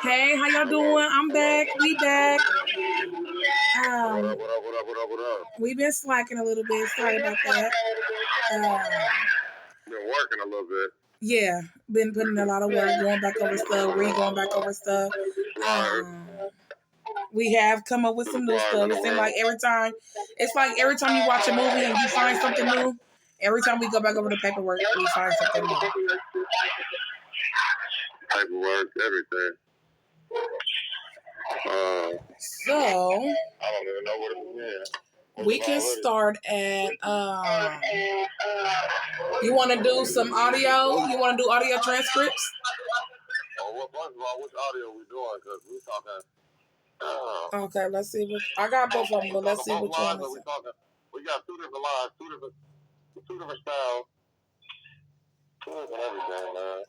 Hey, how y'all doing? I'm back. We back. What Um, up, what up, what up, what up, what up? we've been slacking a little bit. Sorry about that. Been working a little bit. Yeah, been putting a lot of work, going back over stuff, going back over stuff. Word. We have come up with some new stuff. It seems like every time you watch a movie and you find something new, every time we go back over the paperwork, we find something new. Paperwork, everything. So I don't even know what it is. we can start at you want to do some audio? You want to do audio transcripts? Well, first of all, which audio we doing? Because we talking. Okay, let's see. I got both of them, but let's see which one. We got two different lines, two different styles, two different everything, man.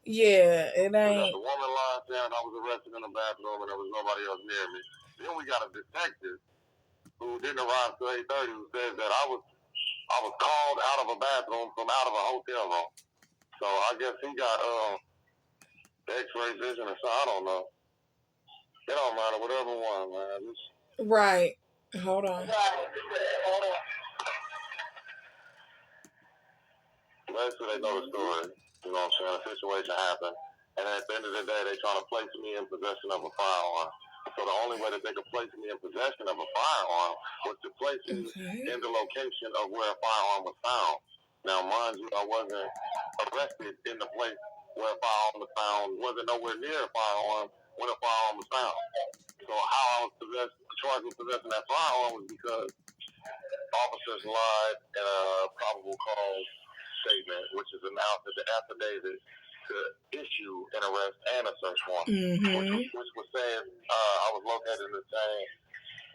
Yeah, it We got ain't. the woman line saying I was arrested in the bathroom and there was nobody else near me. Then we got a detective who didn't arrive till 8:30 who says that I was called out of a bathroom from out of a hotel room. So I guess he got X-ray vision or something. I don't know. It don't matter. Whatever one, man. Right. Hold on. Basically, they know the story. You know what I'm saying? A situation happened. And at the end of the day, they trying to place me in possession of a firearm. So the only way that they could place me in possession of a firearm was to place me in the location of where a firearm was found. Now, mind you, I wasn't arrested in the place where a firearm was found. Wasn't nowhere near a firearm when a firearm was found. So how I was charged with possessing that firearm was because officers lied in a probable cause statement, which is an affidavit to issue an arrest and a search warrant, which was saying I was located in the same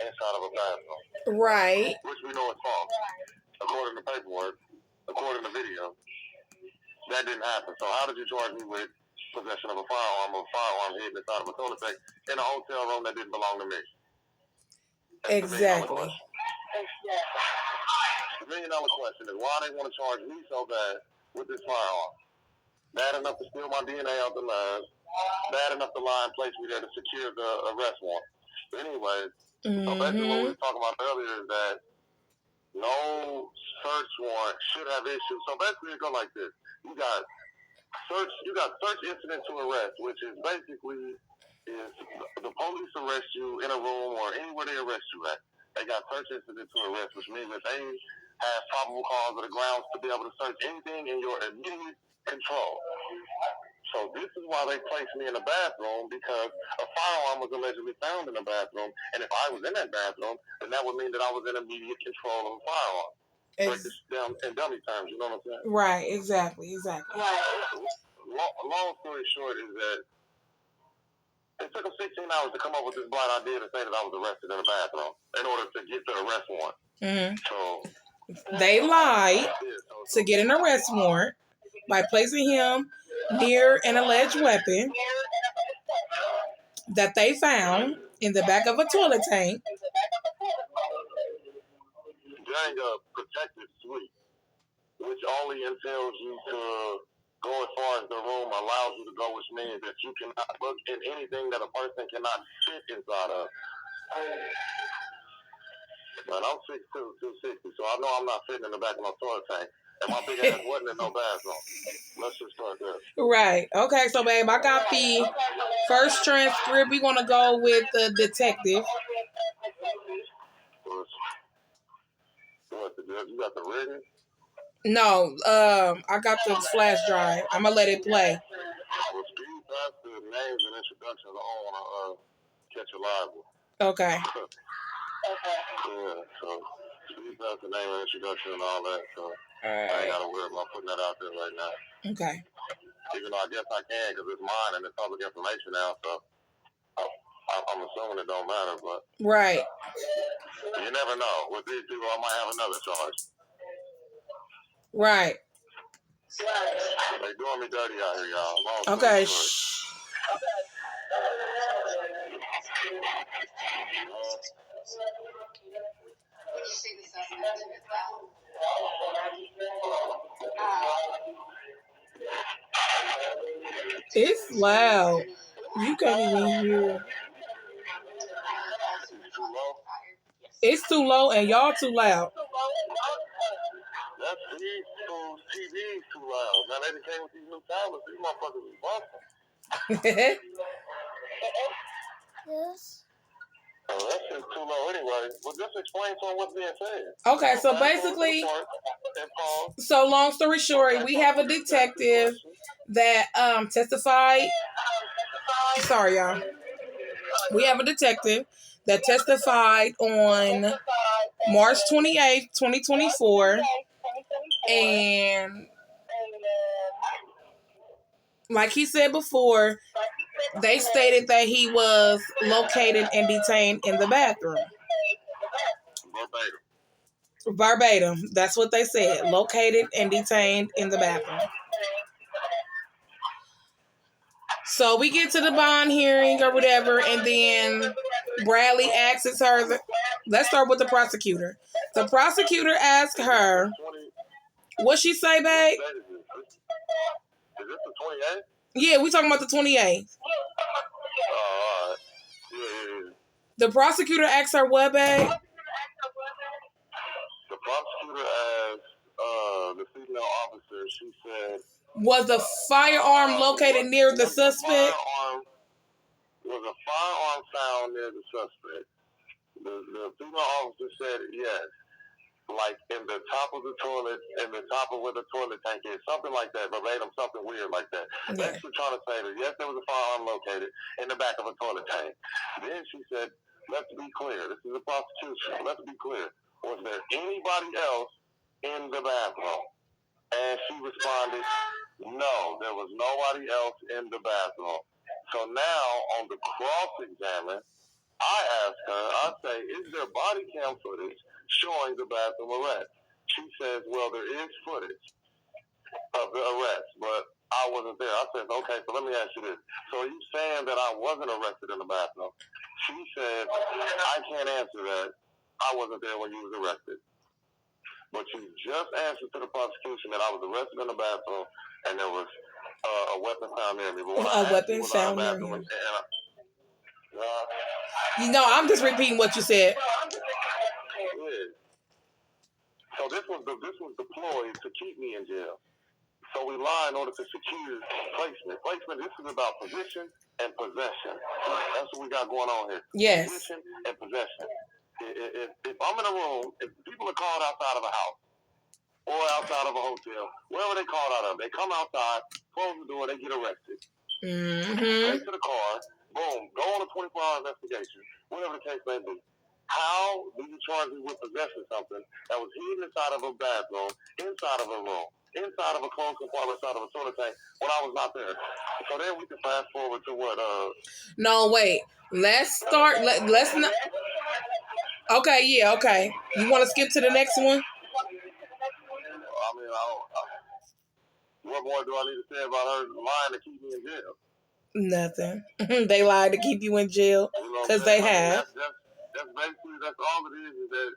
inside of a bathroom. Right. Which we know is false. According to paperwork, according to video, that didn't happen. So how did you charge me with possession of a firearm hidden inside of a toilet paper in a hotel room that didn't belong to me? That's exactly. The million-dollar question is why they want to charge me so bad with this firearm. Bad enough to steal my DNA out the lab. Bad enough to lie and place me there to secure the arrest warrant. But anyway, so basically what we were talking about earlier is that no search warrant should have issued. So basically it goes like this. You got search incident to arrest, which is basically is the police arrest you in a room or anywhere they arrest you at. They got search incident to arrest, which means that they have probable cause or the grounds to be able to search anything in your immediate control. So this is why they placed me in the bathroom, because a firearm was allegedly found in the bathroom, and if I was in that bathroom, then that would mean that I was in immediate control of a firearm. Break this down in dummy terms, you know what I'm saying? Right, exactly. Long story short is that it took them 16 hours to come up with this bright idea to say that I was arrested in the bathroom in order to get the arrest warrant. So they lied to get an arrest warrant by placing him near an alleged weapon that they found in the back of a toilet tank. During a protected suite, which only entails you to go as far as the room allows you to go, which means that you cannot look in anything that a person cannot fit inside of. Man, I'm 6'2", 260, so I know I'm not fitting in the back of my toilet tank. And my big ass wasn't in no bathroom. Let's just start there. Right. Okay, so babe, I got the first transcript. We're gonna go with the detective. What, you got the written? No, I got the flash drive. I'm gonna let it play. Well, speed past the names and introductions. I don't want to catch a live one. Okay. Yeah, so speed past the name and introduction and all that. So I ain't got to worry about putting that out there right now. Okay. Even though I guess I can because it's mine and it's public information now. So I'm assuming it don't matter, but right. You never know. With these people, I might have another charge. Right. They doing me dirty out here, y'all. Okay. It's loud. You can't even hear. It's too low. It's too low and y'all too loud. That's these fools' TV's too loud. Now they came with these new tablets. These motherfuckers is busting. Yes. Oh, that shit's too low anyway. Well, just explain to them what's being said. Okay, so basically, so long story short, we have a detective that testified. Sorry, y'all. We have a detective that testified on March 28th, 2024. And like he said before, they stated that he was located and detained in the bathroom. Verbatim. That's what they said. Located and detained in the bathroom. So we get to the bond hearing or whatever, and then Bradley asks her. Let's start with the prosecutor. The prosecutor asked her, what she say, babe? Is this the 28th? Yeah, we talking about the 28th. Oh, all right. Yeah. The prosecutor asked her what, babe? The prosecutor asked the female officer, she said, was the firearm located near the suspect? Was a firearm found near the suspect? The female officer said yes. Like in the top of the toilet, in the top of where the toilet tank is, something like that, verbatim, something weird like that. Yeah. Basically trying to say that yes, there was a firearm located in the back of a toilet tank. Then she said, let's be clear, this is a prosecution, let's be clear. Was there anybody else in the bathroom? And she responded, no, there was nobody else in the bathroom. So now on the cross-examine, I asked her, I say, is there body cam footage showing the bathroom arrest? She says, well, there is footage of the arrest, but I wasn't there. I said, okay, so let me ask you this. So are you saying that I wasn't arrested in the bathroom? She said, I can't answer that. I wasn't there when you was arrested. But you just answered to the prosecution that I was arrested in the bathroom and there was a weapon found near me. But a weapon found near you. I'm just repeating what you said. Yeah. So this was deployed to keep me in jail. So we lie in order to secure placement. Placement, this is about position and possession. That's what we got going on here. Yes. Position and possession. If I'm in a room, if people are called outside of a house or outside of a hotel, wherever they called out of, they come outside, close the door, they get arrested. Take to the car, boom, go on a 24-hour investigation, whatever the case may be. How do you charge me with possessing something that was hidden inside of a bathroom, inside of a room, inside of a closed compartment, inside of a toilet tank when I was not there? So then we can fast forward to what? No, wait. Let's start. Let's not. Okay, yeah, okay. You want to skip to the next one? I mean, what more do I need to say about her lying to keep me in jail? Nothing. They lied to keep you in jail because they have. That's basically, that's all it is that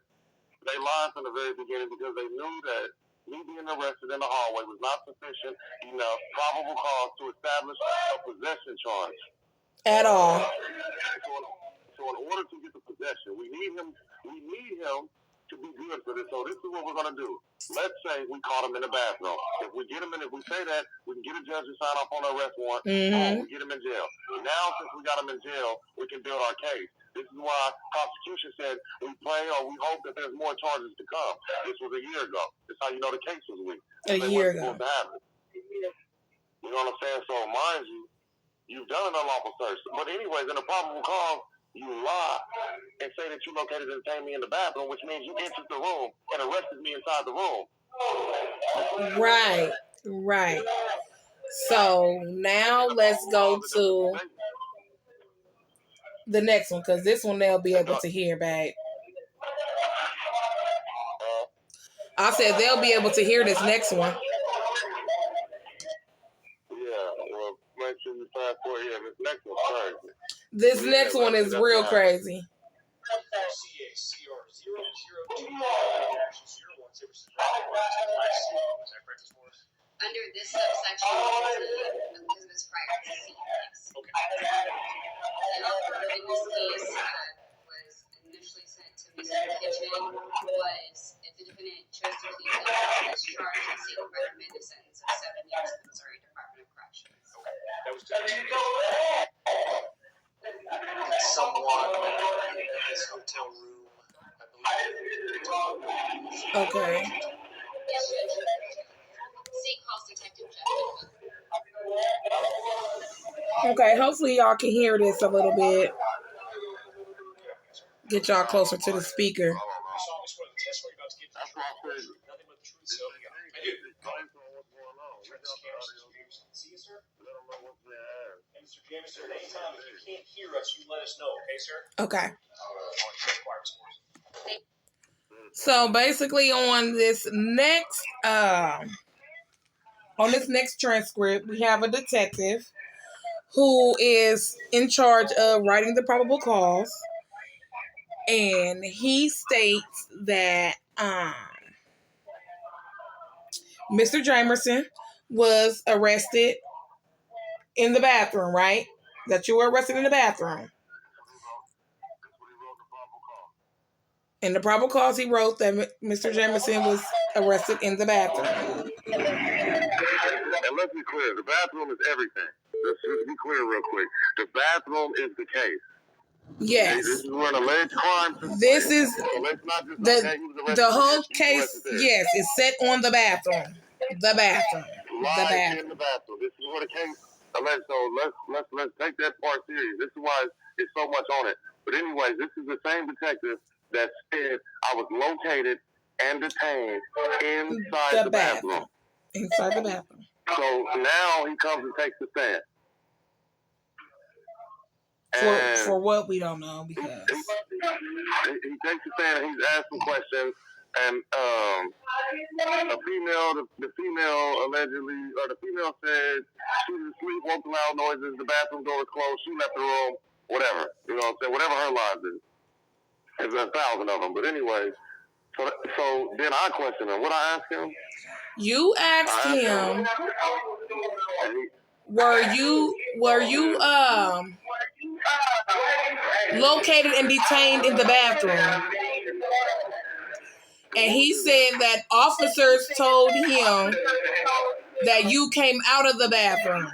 they lied from the very beginning because they knew that me being arrested in the hallway was not sufficient enough probable cause to establish a possession charge. At all. So in order to get the possession, we need him to be good for this. So this is what we're gonna do. Let's say we caught him in the bathroom. If we get him in, if we say that, we can get a judge to sign off on the arrest warrant. We get him in jail. Now, since we got him in jail, we can build our case. This is why prosecution said we pray or we hope that there's more charges to come. This was a year ago. That's how you know the case was weak. A year ago. You know what I'm saying? So mind you, you've done an unlawful search. But anyways, in a probable cause, you lie and say that you located and detained me in the bathroom, which means you entered the room and arrested me inside the room. Right. So now let's go to the next one because this one they'll be able to hear, babe. I said they'll be able to hear this next one. Yeah, well, make sure you fast forward. Yeah, this next one's crazy. This next one is real crazy. Under this subsection, Elizabeth's prior to CPS. Okay. Someone in his hotel room, I believe. Okay. Okay, hopefully y'all can hear this a little bit. Get y'all closer to the speaker. That's why I said nothing but the truth. So yeah, I do. What's going on? Let them know what's being asked. And Mr. Jameson, anytime if you can't hear us, you let us know, okay, sir? Okay. So basically on this next transcript, we have a detective who is in charge of writing the probable cause. And he states that Mr. Jamerson was arrested in the bathroom, right? That you were arrested in the bathroom. In the probable cause, he wrote that Mr. Jamerson was arrested in the bathroom. And let's be clear, the bathroom is everything. Let's just be clear real quick. The bathroom is the case. Yes. This is where an alleged crime took This place. is So let's not just the whole case. Yes, is set on the bathroom. The bathroom. Live in the bathroom. This is where the case alleged. So let's take that part serious. This is why it's so much on it. But anyway, this is the same detective that said I was located and detained inside the bathroom. Inside the bathroom. So now he comes and takes the stand. For what we don't know, because he takes the stand and he's asking questions, and the female allegedly, or the female said she was asleep, woke to loud noises, the bathroom door was closed, she left the room, whatever, you know what I'm saying, whatever her lies is. There's 1,000 of them, but anyway, so then I question him. What I ask him? You asked him, were you located and detained in the bathroom? And he said that officers told him that you came out of the bathroom.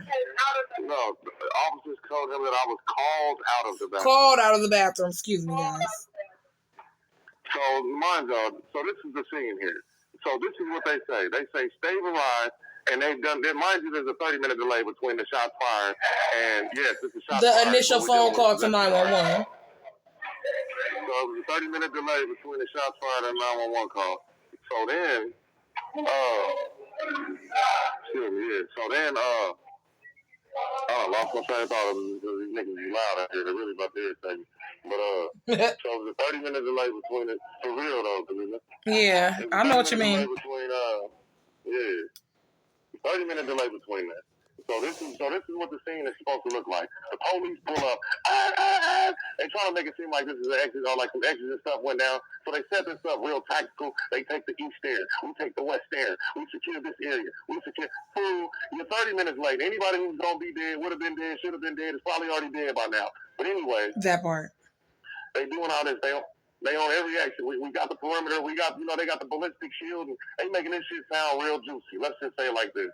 No, the officers told him that I was called out of the bathroom. Called out of the bathroom, excuse me, guys. So, mind y'all, so this is the scene here. So this is what they say. They say, stay arrived, and they've done, mind you, there's a 30-minute delay between the shots fired, and yes, it's a shot fired. The initial phone call to 911. So it was a 30-minute delay between the shots fired and 911 call. So then, I lost my train of thought because these niggas be loud out here. They're really about to irritate me. But, so it was a 30-minute delay between it. For real, though, Kalina. Yeah, I know what you mean. 30-minute delay between that. So this is what the scene is supposed to look like. The police pull up. They try to make it seem like this is an exit, or like some exit and stuff went down. So they set this up real tactical. They take the east stair. We take the west stair. We secure this area. We secure. Fool, you're 30 minutes late. Anybody who's gonna be dead, would have been dead, should have been dead, is probably already dead by now. But anyway, that part. They doing all this. They on every action. We got the perimeter. We got, they got the ballistic shield. And they making this shit sound real juicy. Let's just say it like this.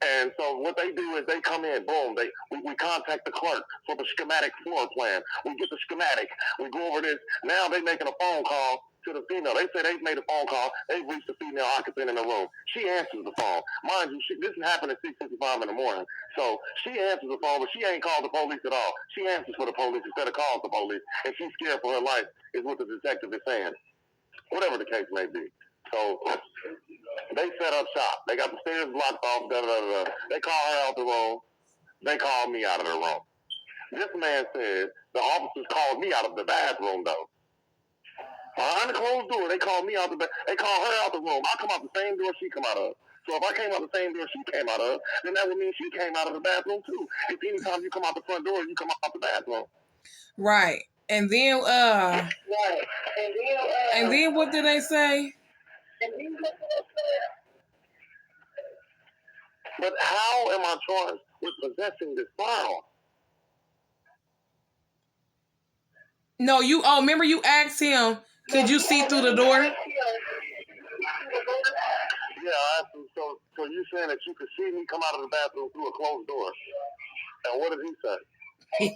And so what they do is they come in, boom, we contact the clerk for the schematic floor plan. We get the schematic. We go over this. Now they making a phone call to the female. They say they've made a phone call. They've reached the female occupant in the room. She answers the phone. Mind you, this happened at 6:55 in the morning. So she answers the phone, but she ain't called the police at all. She answers for the police instead of calling the police. And she's scared for her life, is what the detective is saying. Whatever the case may be. So they set up shop. They got the stairs blocked off. They call her out the room. They call me out of the room. This man said the officers called me out of the bathroom, though. Behind the closed door, they call me out the they call her out the room. I come out the same door she come out of. So if I came out the same door she came out of, then that would mean she came out of the bathroom too. If anytime you come out the front door, you come out the bathroom. Right. And then and then what did they say? But how am I charged with possessing this firearm? No, remember you asked him, could you see through the door? Yeah, I asked him, so you're saying that you could see me come out of the bathroom through a closed door? And what did he say?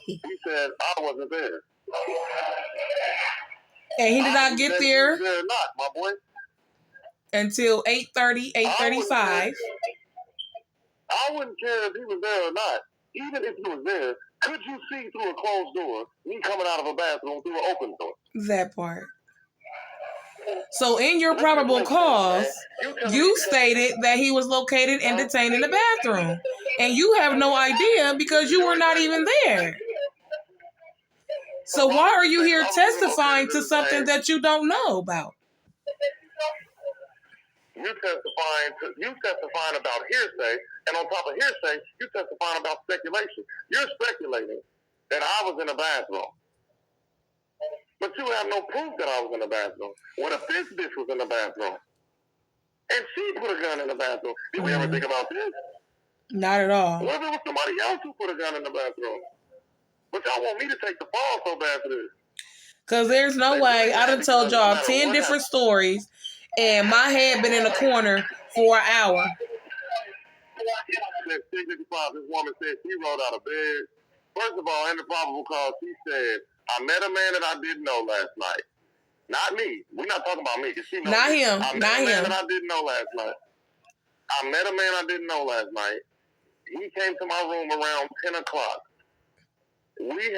He said, I wasn't there. And he did not get there There or not, my boy. until 8:30, 8:35. I wouldn't care if he was there or not. Even if he was there, could you see through a closed door me coming out of a bathroom through an open door? That part. So in your probable cause, you stated that he was located and detained in the bathroom. And you have no idea because you were not even there. So why are you here testifying to something that you don't know about? You testifying about hearsay, and on top of hearsay, you testifying about speculation. You're speculating that I was in the bathroom. But you have no proof that I was in the bathroom. What if this bitch was in the bathroom? And she put a gun in the bathroom. Did we ever think about this? Not at all. What if it was somebody else who put a gun in the bathroom? But y'all want me to take the fall so bad for this? Because there's no way. I done told y'all 10 different stories, and my head been in the corner for an hour. At 6:55, this woman said she rolled out of bed. First of all, in the probable cause, she said, I met a man that I didn't know last night. Not me. We're not talking about me. She knows Not me. him. I met Not a man him. that I didn't know last night. I met a man I didn't know last night. He came to my room around 10 o'clock. We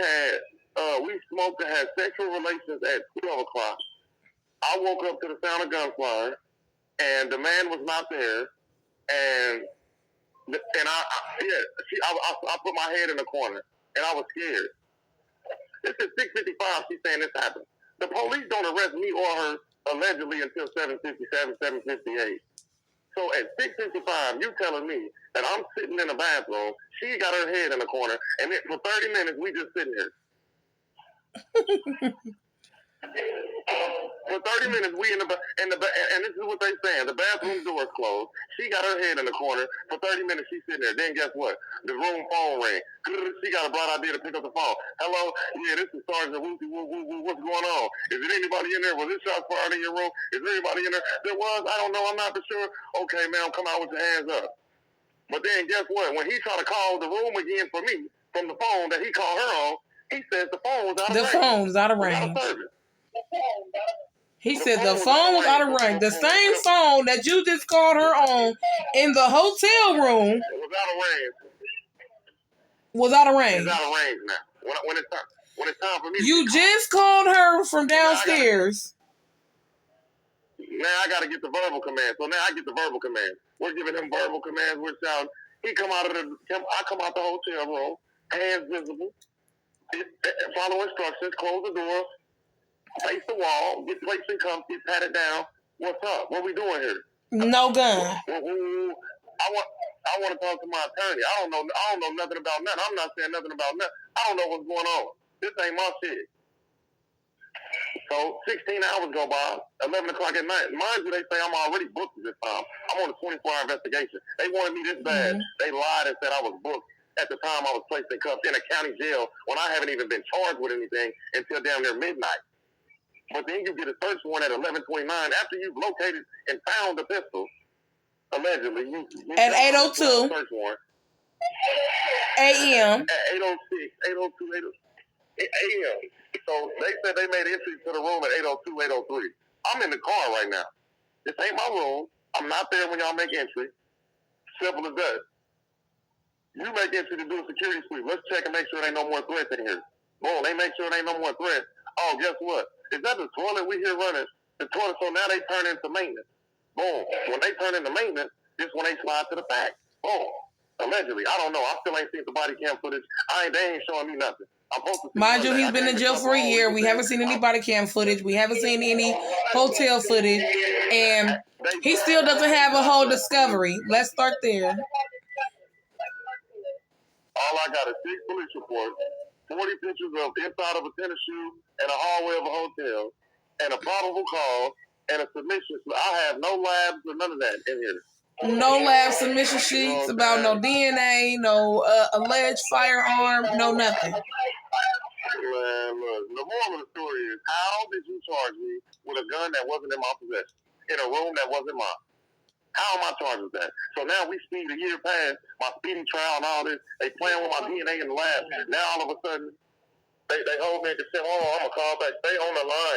smoked and had sexual relations at 12 o'clock. I woke up to the sound of gunfire, and the man was not there. And I put my head in the corner, and I was scared. This is 6:55. She's saying this happened. The police don't arrest me or her allegedly until 7:57, 7:58. So at 6:55, you telling me that I'm sitting in the bathroom, she got her head in the corner, and for 30 minutes we just sitting here. For 30 minutes, we and this is what they saying. The bathroom door is closed. She got her head in the corner. For 30 minutes, she's sitting there. Then guess what? The room phone rang. She got a bright idea to pick up the phone. Hello? Yeah, this is Sergeant Woozy. What's going on? Is there anybody in there? Was this shot fired in your room? Is there anybody in there? There was? I don't know. I'm not for sure. Okay, ma'am, come out with your hands up. But then guess what? When he tried to call the room again for me from the phone that he called her on, he says the phone was out of range. The phone was out of range. He said the phone was out of range. The same phone that you just called her on in the hotel room was out of range. It's out of range now. When it's time for me you just called her from downstairs. Now I got to get the verbal command. So now I get the verbal command. We're giving him verbal commands. We're shouting. I come out the hotel room, hands visible, follow instructions, close the door, face the wall, get placed in cuffs, get patted down. What's up? What we doing here? No gun. I want to talk to my attorney. I don't know nothing about nothing. I'm not saying nothing about nothing. I don't know what's going on. This ain't my shit. So 16 hours go by, 11 o'clock at night. Mind you, they say I'm already booked at this time. I'm on a 24-hour investigation. They wanted me this bad. They lied and said I was booked at the time I was placed in cuffs in a county jail when I haven't even been charged with anything until down near midnight. But then you get a search warrant at 11:29 after you've located and found the pistol, allegedly. You at 8:02 a.m. At 8:06, 8:02 a.m. So they said they made entry to the room at 8:02, 8:03. I'm in the car right now. This ain't my room. I'm not there when y'all make entry. Simple as that. You make entry to do a security sweep. Let's check and make sure there ain't no more threats in here. Boom, they make sure there ain't no more threats. Oh, guess what? Is that the toilet we here running? The toilet, so now they turn into maintenance. Boom. When they turn into maintenance, this when they slide to the back. Boom. Allegedly. I don't know. I still ain't seen the body cam footage. They ain't showing me nothing. Mind you, he's been in jail for a year. We haven't seen any body cam footage. We haven't seen any hotel footage. And he still doesn't have a whole discovery. Let's start there. All I got is 6 police reports, 40 pictures of inside of a tennis shoe and a hallway of a hotel, and a probable cause, and a submission. I have no labs or none of that in here. No lab submission sheets about no DNA, no alleged firearm, no nothing. Man, look, the moral of the story is, how did you charge me with a gun that wasn't in my possession, in a room that wasn't mine? How am I charged with that? So now we speed a year past my speeding trial and all this. They playing with my DNA in the lab. Now all of a sudden, they hold me and say, "Oh, I'm gonna call back. Stay on the line.